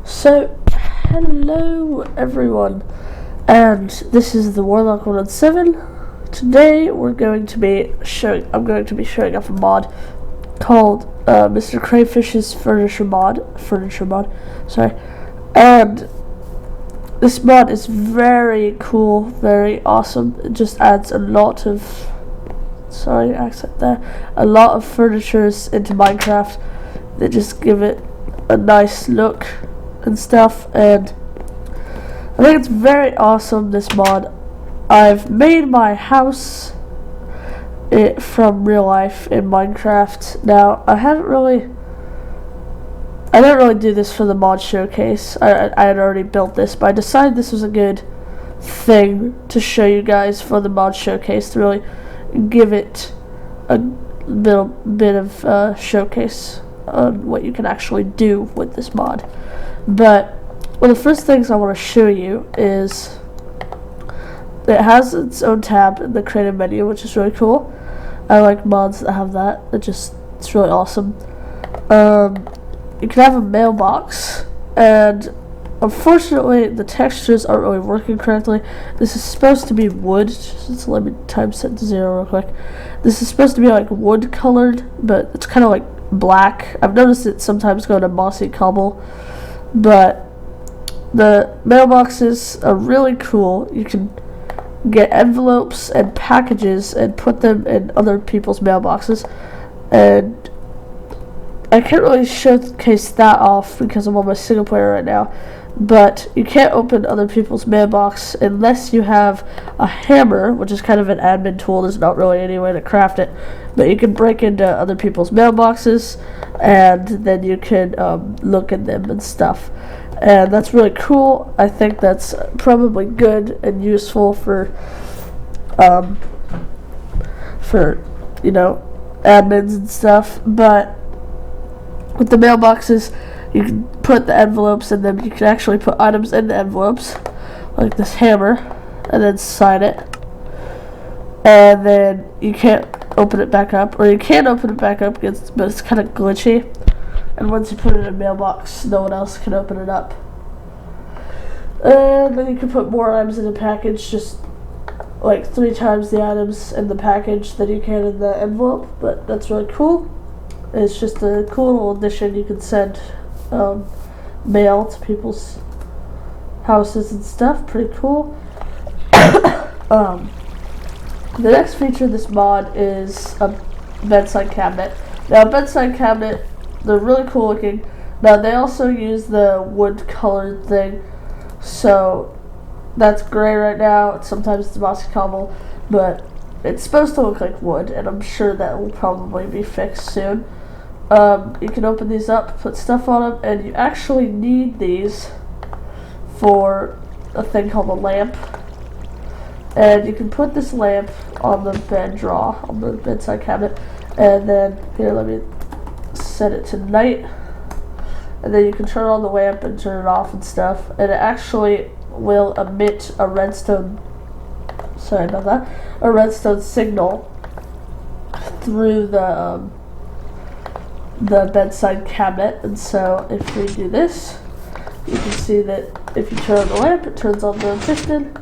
So, hello everyone, and this is the Warlock 107. Today I'm going to be showing off a mod called Mr. Crayfish's Furniture mod. Sorry, and this mod is very cool, very awesome. It just adds a lot of a lot of furnitures into Minecraft that just give it a nice look and stuff, and I think it's very awesome, this mod. I've made my house from real life in Minecraft. Now, I didn't really do this for the mod showcase. I had already built this, but I decided this was a good thing to show you guys for the mod showcase, to really give it a little bit of showcase on what you can actually do with this mod. But one of the first things I want to show you is it has its own tab in the creative menu, which is really cool. I like mods that have that. It's really awesome. You can have a mailbox, and unfortunately the textures aren't really working correctly. This is supposed to be wood. Just let me time set to 0 real quick. This is supposed to be like wood colored, but it's kind of like black. I've noticed it sometimes go to mossy cobble, but the mailboxes are really cool. You can get envelopes and packages and put them in other people's mailboxes, and I can't really showcase that off because I'm on my single player right now, but you can't open other people's mailbox unless you have a hammer, which is kind of an admin tool. There's not really any way to craft it, but you can break into other people's mailboxes, and then you can look at them and stuff, and that's really cool. I think that's probably good and useful for admins and stuff. But with the mailboxes, you can put the envelopes in them. You can actually put items in the envelopes, like this hammer, and then sign it. And then you can't open it back up, or you can open it back up, but it's kind of glitchy. And once you put it in a mailbox, no one else can open it up. And then you can put more items in a package, just like 3 times the items in the package than you can in the envelope. But that's really cool. It's just a cool little addition. You can send mail to people's houses and stuff. Pretty cool. The next feature of this mod is a bedside cabinet. Now, a bedside cabinet, they're really cool looking. Now, they also use the wood colored thing, so that's gray right now. Sometimes it's mossy cobble, but it's supposed to look like wood, and I'm sure that will probably be fixed soon. You can open these up, put stuff on them, and you actually need these for a thing called a lamp. And you can put this lamp on the on the bedside cabinet, and then, here, let me set it to night, and then you can turn on the lamp and turn it off and stuff, and it actually will emit a redstone signal through the bedside cabinet. And so if we do this, you can see that if you turn on the lamp, it turns on the piston,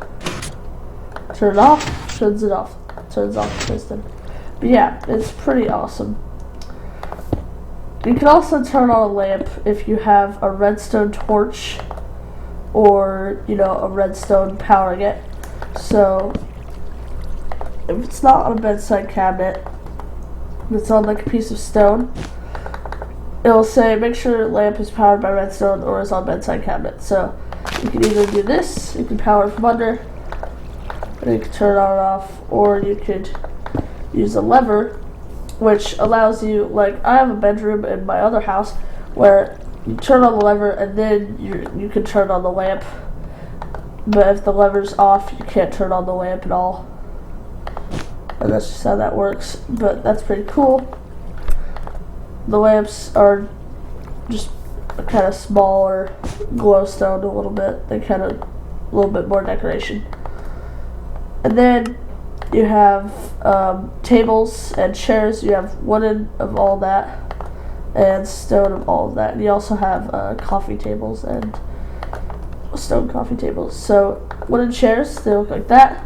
turn it off, turns it off, turns off the piston. But yeah, it's pretty awesome. You can also turn on a lamp if you have a redstone torch, or a redstone powering it. So if it's not on a bedside cabinet, it's on like a piece of stone, it'll say make sure the lamp is powered by redstone or is on bedside cabinet. So you can either do this, you can power it from under, and you can turn it on or off, or you could use a lever, which allows you, like I have a bedroom in my other house where you turn on the lever and then you can turn on the lamp. But if the lever's off, you can't turn on the lamp at all. And that's just how that works. But that's pretty cool. The lamps are just kind of smaller, glowstone a little bit. They kind of a little bit more decoration. And then you have tables and chairs. You have wooden of all that, and stone and all of that. And you also have coffee tables and stone coffee tables. So wooden chairs, they look like that.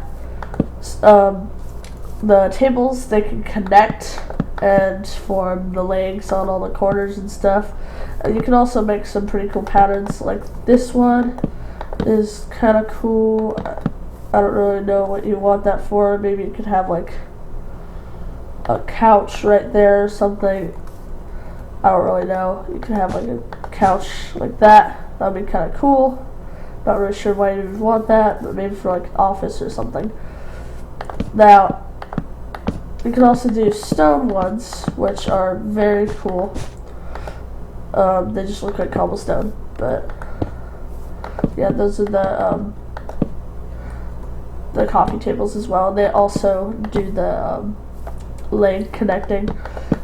The tables, they can connect and form the legs on all the corners and stuff. And you can also make some pretty cool patterns, like this one is kind of cool. I don't really know what you want that for. Maybe you could have like a couch right there or something. I don't really know. You could have like a couch like that. That would be kind of cool. Not really sure why you would want that, but maybe for like an office or something. Now, you can also do stone ones, which are very cool. They just look like cobblestone, but yeah, those are the coffee tables as well. They also do the leg connecting,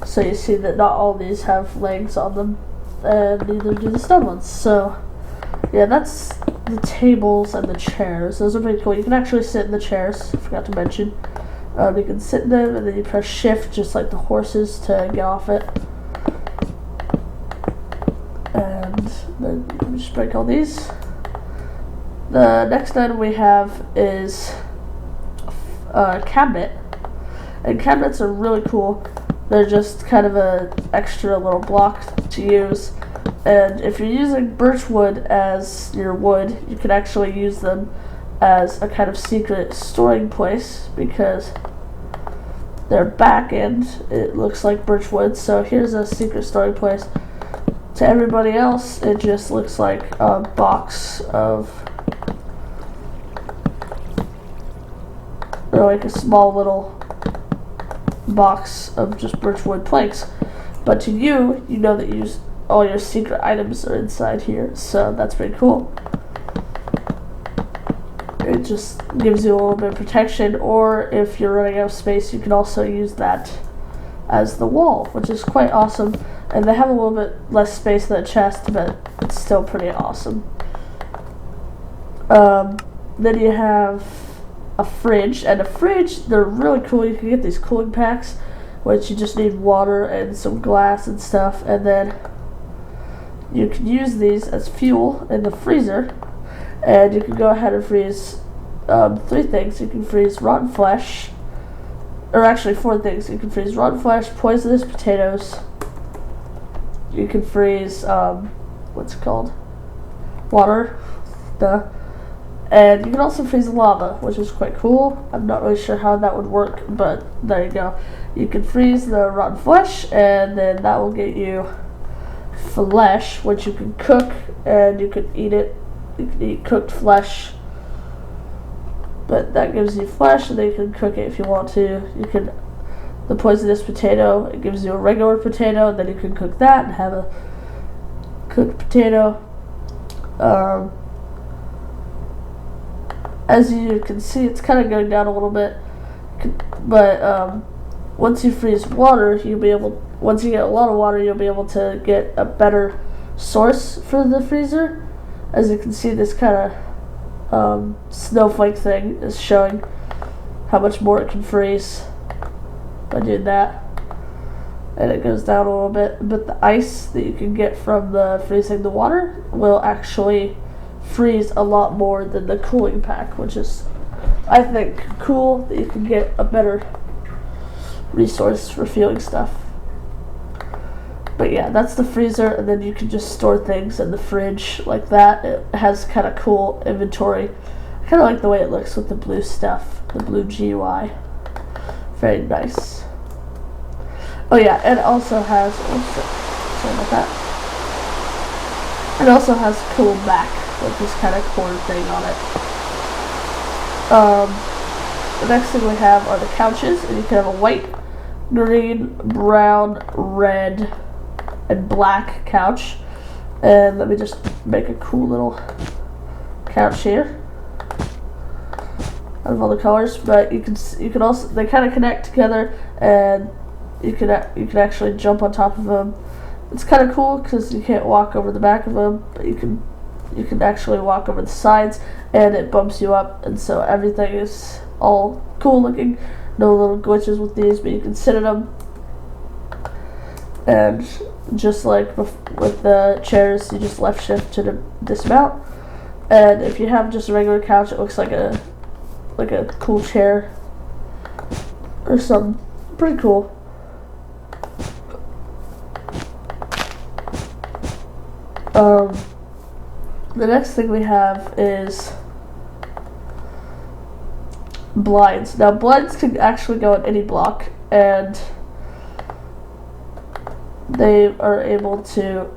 so you see that not all these have legs on them, and neither do the stone ones. So yeah, that's the tables and the chairs. Those are pretty cool. You can actually sit in the chairs, I forgot to mention. You can sit in them and then you press shift just like the horses to get off it. And then let me just break all these. The next item we have is a cabinet. And cabinets are really cool. They're just kind of a extra little block to use. And if you're using birch wood as your wood, you can actually use them as a kind of secret storing place, because their back end, it looks like birch wood. So here's a secret storing place. To everybody else, it just looks like a box of, or like a small little box of just birch wood planks. But to you, you know that all your secret items are inside here, so that's pretty cool. It just gives you a little bit of protection, or if you're running out of space, you can also use that as the wall, which is quite awesome. And they have a little bit less space than a chest, but it's still pretty awesome. Then you have a fridge, and a fridge, they're really cool. You can get these cooling packs, which you just need water and some glass and stuff, and then you can use these as fuel in the freezer. And you can go ahead and freeze 3 things. You can freeze rotten flesh, or actually 4 things. You can freeze rotten flesh, poisonous potatoes. You can freeze what's it called? Water. Duh. And you can also freeze lava, which is quite cool. I'm not really sure how that would work, but there you go. You can freeze the rotten flesh, and then that will get you flesh, which you can cook, and you can eat it. You can eat cooked flesh, but that gives you flesh, and then you can cook it if you want to. You can, the poisonous potato, it gives you a regular potato, and then you can cook that and have a cooked potato. As you can see, it's kind of going down a little bit, but once you freeze water, once you get a lot of water, you'll be able to get a better source for the freezer. As you can see, this kind of snowflake thing is showing how much more it can freeze by doing that. And it goes down a little bit, but the ice that you can get from the freezing the water will actually freeze a lot more than the cooling pack, which is, I think, cool that you can get a better resource for fueling stuff. But yeah, that's the freezer, and then you can just store things in the fridge like that. It has kind of cool inventory. I kind of like the way it looks with the blue stuff, the blue GUI. Very nice. Oh yeah, it also has, sorry about that. It also has a cool back with this kind of corn thing on it. The next thing we have are the couches, and you can have a white, green, brown, red, and black couch. And let me just make a cool little couch here out of all the colors. But you can also, they kind of connect together, and you can actually jump on top of them. It's kind of cool because you can't walk over the back of them, but you can actually walk over the sides, and it bumps you up, and so everything is all cool looking. No little glitches with these, but you can sit in them. And just like with the chairs, you just left shift to dismount. And if you have just a regular couch, it looks like a cool chair or something. Pretty cool. The next thing we have is blinds. Now blinds can actually go in any block, and they are able to,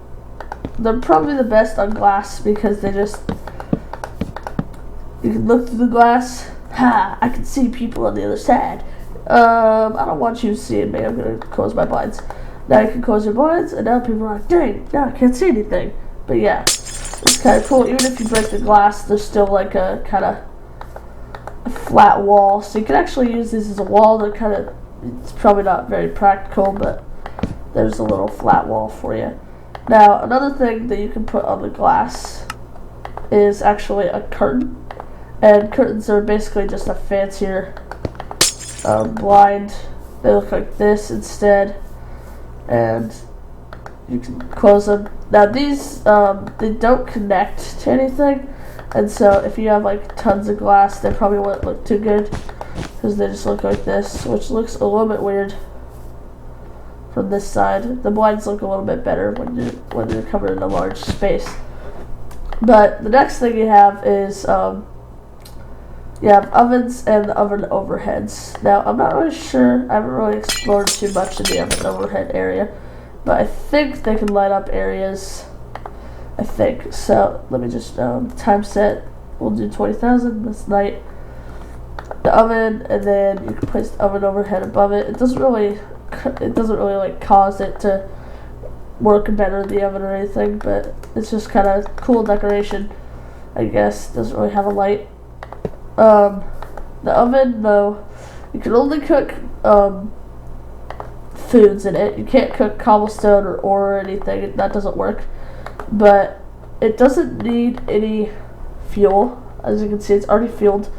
they're probably the best on glass because they just, you can look through the glass. Ha! I can see people on the other side. I don't want you seeing me. I'm gonna close my blinds. Now you can close your blinds, and now people are like, dang, now I can't see anything. But yeah, it's kind of cool. Even if you break the glass, there's still like a kind of a flat wall. So you can actually use these as a wall. They're kind of, it's probably not very practical, but there's a little flat wall for you. Now, another thing that you can put on the glass is actually a curtain. And curtains are basically just a fancier blind. They look like this instead. And you can close them. Now these, they don't connect to anything. And so if you have like tons of glass, they probably won't look too good. Because they just look like this, which looks a little bit weird from this side. The blinds look a little bit better when you're covered in a large space. But the next thing you have is you have ovens and the oven overheads. Now I'm not really sure. I haven't really explored too much in the oven overhead area, but I think they can light up areas. I think so. Let me just time set. We'll do 20,000 this night. The oven, and then you can place the oven overhead above it. It doesn't really like cause it to work better in the oven or anything, but it's just kind of cool decoration, I guess. Doesn't really have a light. The oven, though, you can only cook foods in it. You can't cook cobblestone or ore or anything. That doesn't work. But it doesn't need any fuel. As you can see, it's already fueled.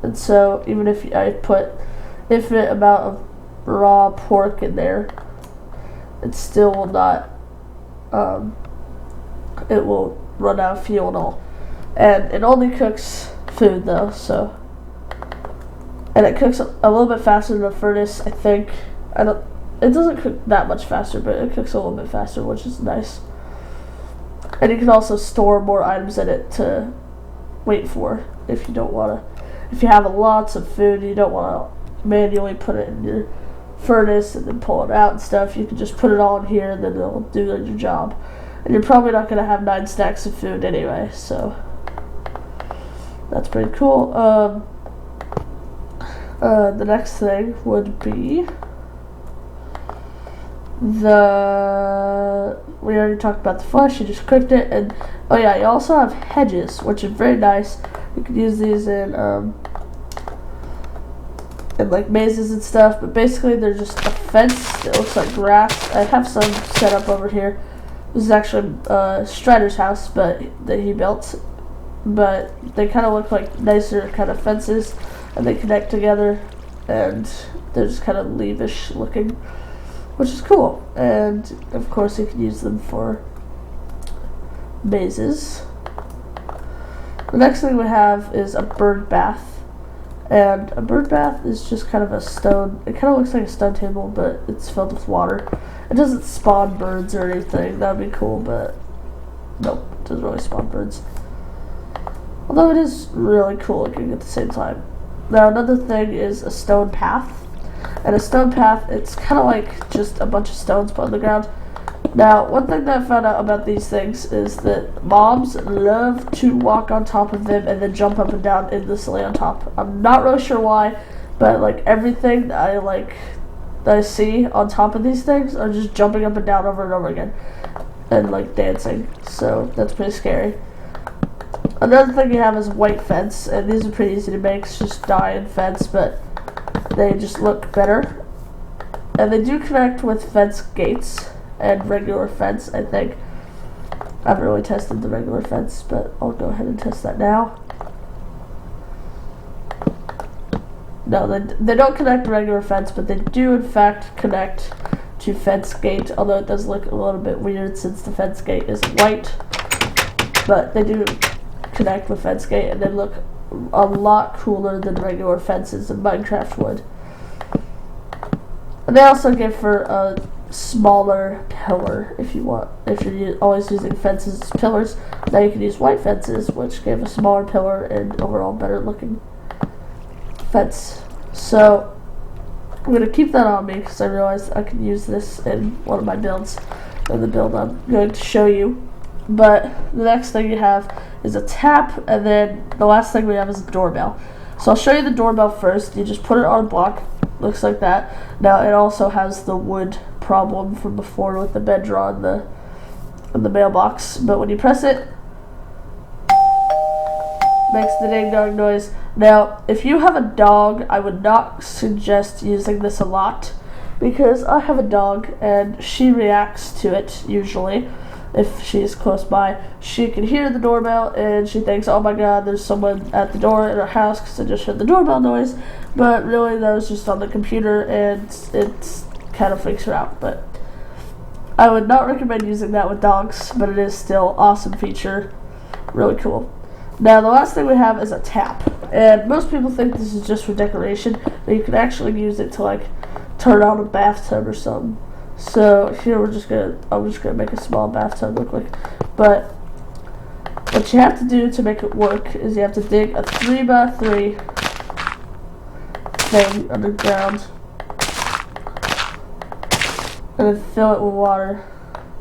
And so even if I put infinite amount of raw pork in there, it still will not, it will run out of fuel and all. And it only cooks food though, so, and it cooks a little bit faster than the furnace, I think. It doesn't cook that much faster, but it cooks a little bit faster, which is nice. And you can also store more items in it to wait for if you don't want to. If you have lots of food and you don't want to manually put it in your furnace and then pull it out and stuff, you can just put it all in here and then it'll do your job. And you're probably not going to have 9 stacks of food anyway, so that's pretty cool. The next thing would be we already talked about the flesh. You just cooked it, and oh yeah, you also have hedges, which is very nice. You can use these in like mazes and stuff, but basically they're just a fence that looks like grass. I have some set up over here. This is actually Strider's house, but that he built. But they kind of look like nicer kind of fences, and they connect together, and they're just kind of leavish looking, which is cool. And of course you can use them for mazes. The next thing we have is a bird bath. And a bird bath is just kind of a stone, it kind of looks like a stone table, but it's filled with water. It doesn't spawn birds or anything. That would be cool, but nope, it doesn't really spawn birds. Although it is really cool looking at the same time. Now another thing is a stone path. And a stone path, it's kind of like just a bunch of stones put on the ground. Now, one thing that I found out about these things is that mobs love to walk on top of them and then jump up and down endlessly on top. I'm not really sure why, but like everything that I see on top of these things are just jumping up and down over and over again and like dancing. So that's pretty scary. Another thing you have is white fence, and these are pretty easy to make. It's just dye and fence, but they just look better. And they do connect with fence gates and regular fence, I think. I haven't really tested the regular fence, but I'll go ahead and test that now. No, they don't connect to regular fence, but they do in fact connect to fence gate, although it does look a little bit weird since the fence gate is white. But they do connect with fence gate, and they look a lot cooler than regular fences in Minecraft would. And they also give for a smaller pillar if you want. If you're always using fences as pillars, now you can use white fences, which give a smaller pillar and overall better looking fence. So I'm going to keep that on me because I realized I could use this in one of my builds, in the build I'm going to show you. But the next thing you have is a tap, and then the last thing we have is a doorbell. So I'll show you the doorbell first. You just put it on a block, looks like that. Now it also has the wood problem from before with the bed draw in the mailbox, but when you press it, makes the ding dong noise. Now if you have a dog, I would not suggest using this a lot because I have a dog and she reacts to it usually. If she's close by, she can hear the doorbell and she thinks, oh my god, there's someone at the door in our house because I just heard the doorbell noise, but really that was just on the computer and it kind of freaks her out. But I would not recommend using that with dogs, but it is still awesome feature, really cool. Now the last thing we have is a tap, and most people think this is just for decoration, but you can actually use it to like turn on a bathtub or something. So here I'm just gonna make a small bathtub real quick. But what you have to do to make it work is you have to dig a 3x3 thing underground and then fill it with water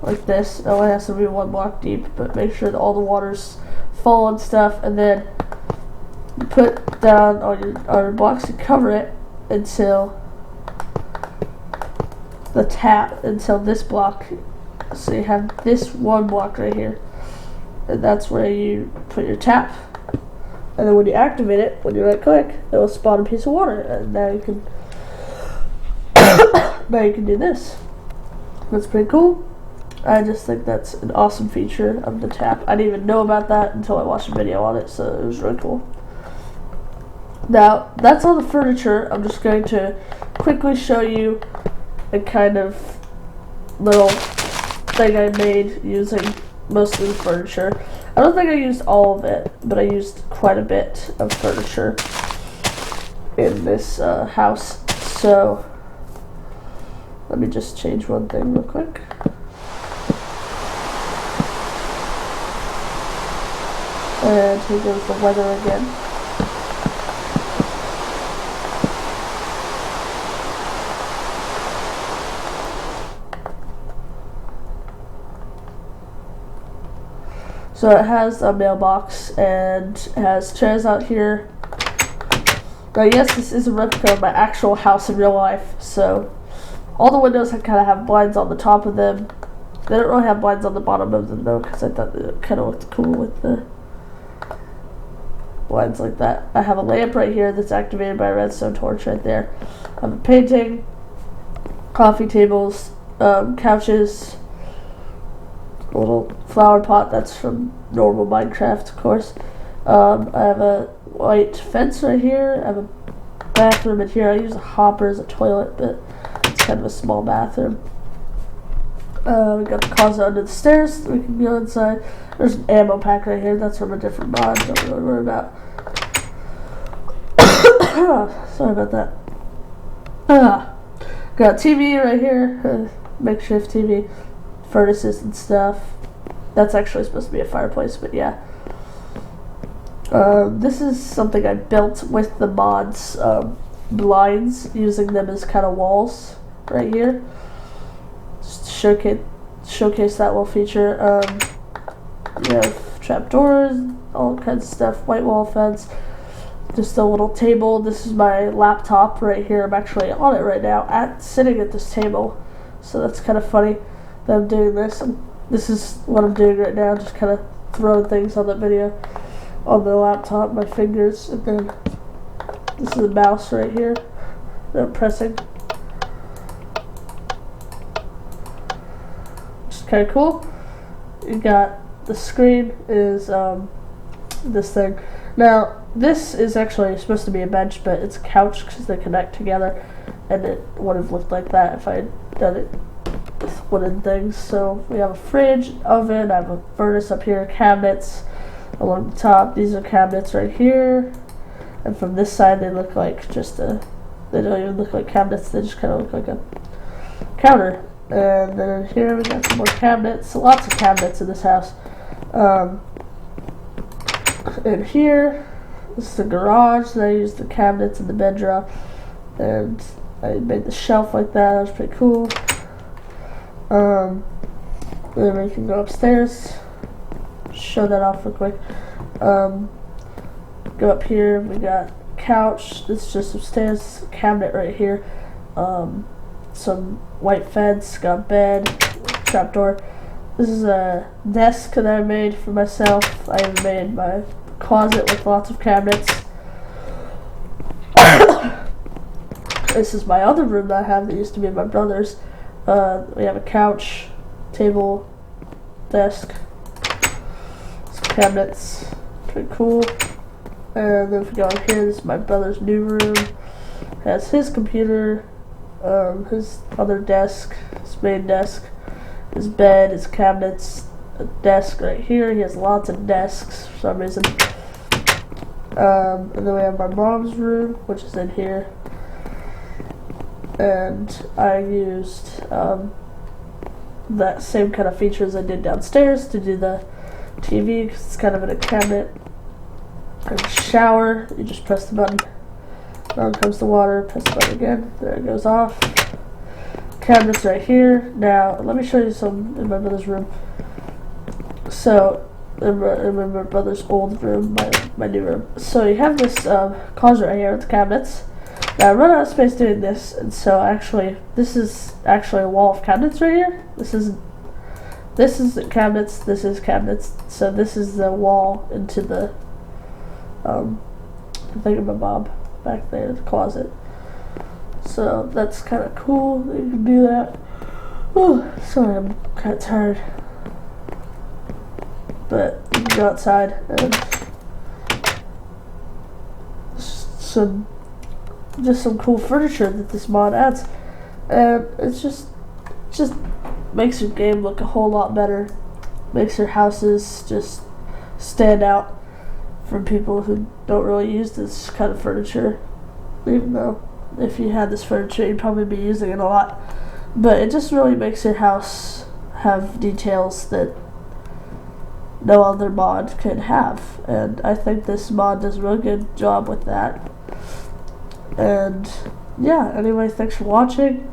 like this. It only has to be 1 block deep, but make sure that all the water's full and stuff, and then you put down on your blocks and cover it until the tap, until this block. So you have this 1 block right here, and that's where you put your tap, and then when you activate it, when you right click, it will spawn a piece of water, and now you can do this. That's pretty cool. I just think that's an awesome feature of the tap. I didn't even know about that until I watched a video on it, so it was really cool. Now that's all the furniture. I'm just going to quickly show you a kind of little thing I made using most of the furniture. I don't think I used all of it, but I used quite a bit of furniture in this house. So let me just change one thing real quick. And here goes the weather again. So it has a mailbox and it has chairs out here. Now yes, this is a replica of my actual house in real life, so all the windows kind of have blinds on the top of them. They don't really have blinds on the bottom of them though, because I thought it kind of looked cool with the blinds like that. I have a lamp right here that's activated by a redstone torch right there. I have a painting, coffee tables, couches, a little flower pot that's from normal Minecraft, of course. I have a white fence right here. I have a bathroom in here. I use a hopper as a toilet, but it's kind of a small bathroom. We got the closet under the stairs. We can go inside. There's an ammo pack right here. That's from a different mod. Don't really worry about. Sorry about that. Got TV right here. Makeshift TV. Furnaces and stuff. That's actually supposed to be a fireplace, but yeah. This is something I built with the mods blinds, using them as kind of walls right here. Just to showcase that little feature. You have trapdoors, all kinds of stuff, white wall fence, just a little table. This is my laptop right here. I'm actually on it right now, sitting at this table. So that's kind of funny that I'm doing this. This is what I'm doing right now, just kind of throwing things on the video, on the laptop, my fingers, and then this is the mouse right here that I'm pressing. Just kind of cool. You got the screen is this thing. Now this is actually supposed to be a bench, but it's a couch because they connect together, and it would have looked like that if I had done it with wooden things. So we have a fridge, oven, I have a furnace up here, cabinets along the top. These are cabinets right here. And from this side they look like they don't even look like cabinets, they just kind of look like a counter. And then in here we got some more cabinets, lots of cabinets in this house. In here, this is the garage that I used the cabinets in the bedroom, and I made the shelf like that. That was pretty cool. Then we can go upstairs, show that off real quick. Go up here, we got couch. This is just upstairs, cabinet right here. Some white fence, got bed, trapdoor. This is a desk that I made for myself. I have made my closet with lots of cabinets. This is my other room that I have that used to be my brother's. We have a couch, table, desk, some cabinets. Pretty cool. And then if we go in here, this is my brother's new room. Has his computer, his other desk, his main desk, his bed, his cabinets, a desk right here. He has lots of desks for some reason. And then we have my mom's room, which is in here. And I used that same kind of features I did downstairs to do the TV, because it's kind of in a cabinet. And a shower, you just press the button. Down comes the water, press the button again, there it goes off. Cabinets right here. Now, let me show you some in my brother's room. So, in my brother's old room, my new room. So you have this closet right here with the cabinets. Now I run out of space doing this, and so actually, this is actually a wall of cabinets right here. This is cabinets, this is cabinets. So this is the wall into the thingamabob back there, the closet. So that's kind of cool that you can do that. Oh, sorry, I'm kind of tired. But you can go outside and just some cool furniture that this mod adds, and it's just makes your game look a whole lot better. Makes your houses just stand out from people who don't really use this kind of furniture, even though if you had this furniture you'd probably be using it a lot. But it just really makes your house have details that no other mod could have, and I think this mod does a really good job with that. And yeah, anyway, thanks for watching.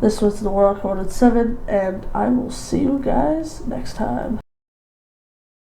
This was the World 107, and I will see you guys next time.